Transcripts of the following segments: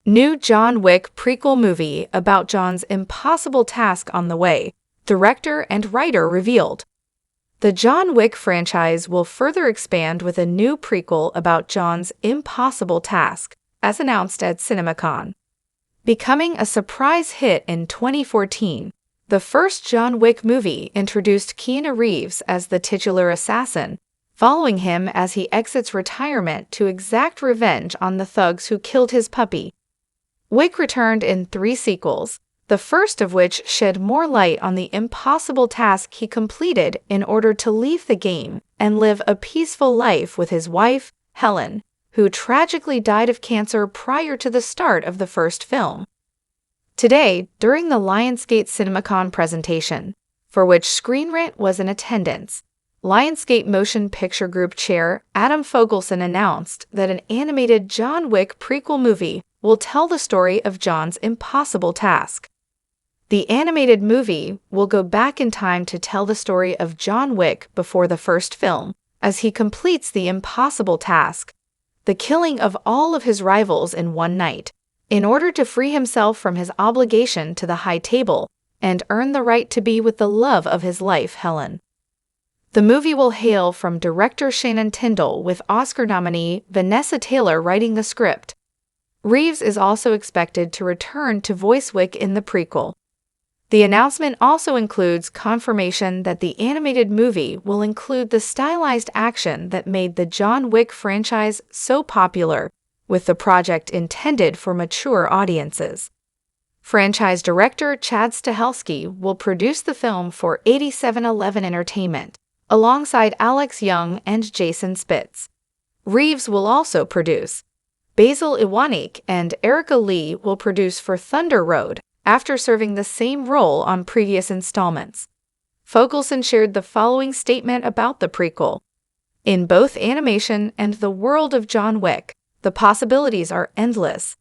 New John Wick prequel movie about John's impossible task on the way, director and writer revealed. The John Wick franchise will further expand with a new prequel about John's impossible task, as announced at CinemaCon. Becoming a surprise hit in 2014, the first John Wick movie introduced Keanu Reeves as the titular assassin, following him as he exits retirement to exact revenge on the thugs who killed his puppy. Wick returned in 3 sequels, the first of which shed more light on the impossible task he completed in order to leave the game and live a peaceful life with his wife, Helen, who tragically died of cancer prior to the start of the first film. Today, during the Lionsgate CinemaCon presentation, for which Screen Rant was in attendance, Lionsgate Motion Picture Group Chair Adam Fogelson announced that an animated John Wick prequel movie will tell the story of John's impossible task. The animated movie will go back in time to tell the story of John Wick before the first film, as he completes the impossible task, the killing of all of his rivals in one night, in order to free himself from his obligation to the High Table and earn the right to be with the love of his life, Helen. The movie will hail from director Shannon Tyndall, with Oscar nominee Vanessa Taylor writing the script. Reeves is also expected to return to voice Wick in the prequel. The announcement also includes confirmation that the animated movie will include the stylized action that made the John Wick franchise so popular, with the project intended for mature audiences. Franchise director Chad Stahelski will produce the film for 8711 Entertainment, alongside Alex Young and Jason Spitz. Reeves will also produce. Basil Iwanik and Erica Lee will produce for Thunder Road, after serving the same role on previous installments. Fogelson shared the following statement about the prequel. In both animation and the world of John Wick, the possibilities are endless.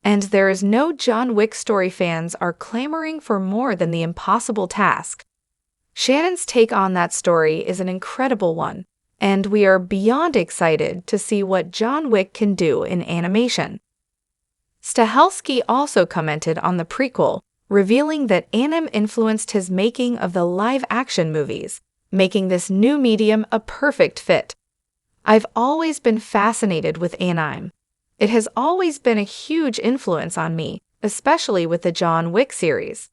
And there is no John Wick story fans are clamoring for more than the impossible task. Shannon's take on that story is an incredible one, and we are beyond excited to see what John Wick can do in animation. Stahelski also commented on the prequel, revealing that anime influenced his making of the live-action movies, making this new medium a perfect fit. I've always been fascinated with anime. It has always been a huge influence on me, especially with the John Wick series.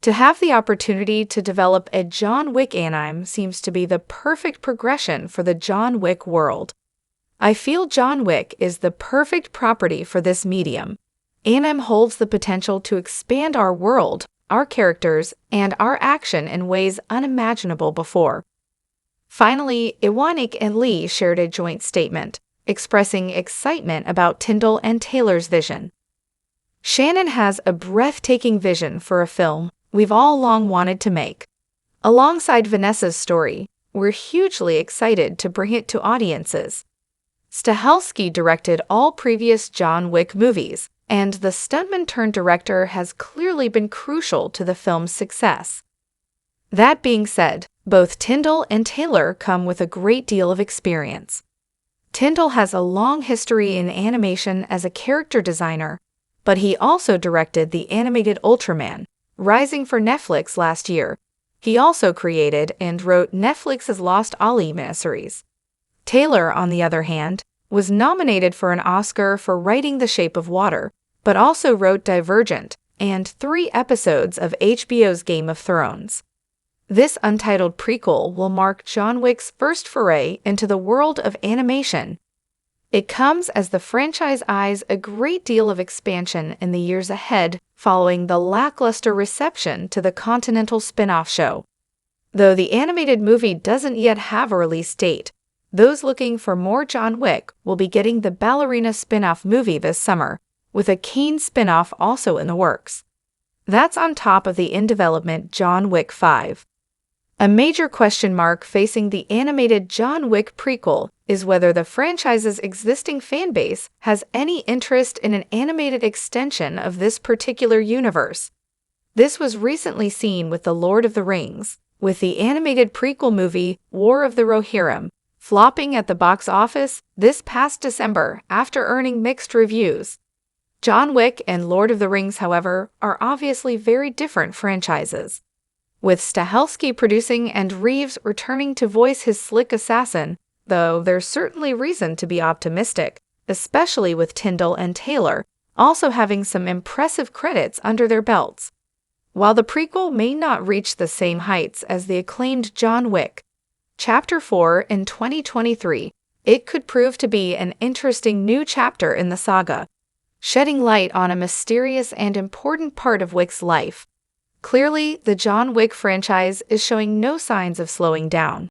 To have the opportunity to develop a John Wick anime seems to be the perfect progression for the John Wick world. I feel John Wick is the perfect property for this medium. Anime holds the potential to expand our world, our characters, and our action in ways unimaginable before. Finally, Iwanik and Lee shared a joint statement, expressing excitement about Tyndall and Taylor's vision. Shannon has a breathtaking vision for a film we've all long wanted to make. Alongside Vanessa's story, we're hugely excited to bring it to audiences. Stahelski directed all previous John Wick movies, and the stuntman-turned-director has clearly been crucial to the film's success. That being said, both Tyndall and Taylor come with a great deal of experience. Tyndall has a long history in animation as a character designer, but he also directed the animated Ultraman, rising for Netflix last year. He also created and wrote Netflix's Lost Ali miniseries. Taylor, on the other hand, was nominated for an Oscar for writing The Shape of Water, but also wrote Divergent and 3 episodes of HBO's Game of Thrones. This untitled prequel will mark John Wick's first foray into the world of animation. It comes as the franchise eyes a great deal of expansion in the years ahead following the lackluster reception to the Continental spin-off show. Though the animated movie doesn't yet have a release date, those looking for more John Wick will be getting the Ballerina spin-off movie this summer, with a Kane spin-off also in the works. That's on top of the in-development John Wick 5. A major question mark facing the animated John Wick prequel is whether the franchise's existing fanbase has any interest in an animated extension of this particular universe. This was recently seen with The Lord of the Rings, with the animated prequel movie War of the Rohirrim flopping at the box office this past December after earning mixed reviews. John Wick and Lord of the Rings, however, are obviously very different franchises. With Stahelski producing and Reeves returning to voice his slick assassin, though there's certainly reason to be optimistic, especially with Tyndall and Taylor also having some impressive credits under their belts. While the prequel may not reach the same heights as the acclaimed John Wick, Chapter 4 in 2023, it could prove to be an interesting new chapter in the saga, shedding light on a mysterious and important part of Wick's life. Clearly, the John Wick franchise is showing no signs of slowing down.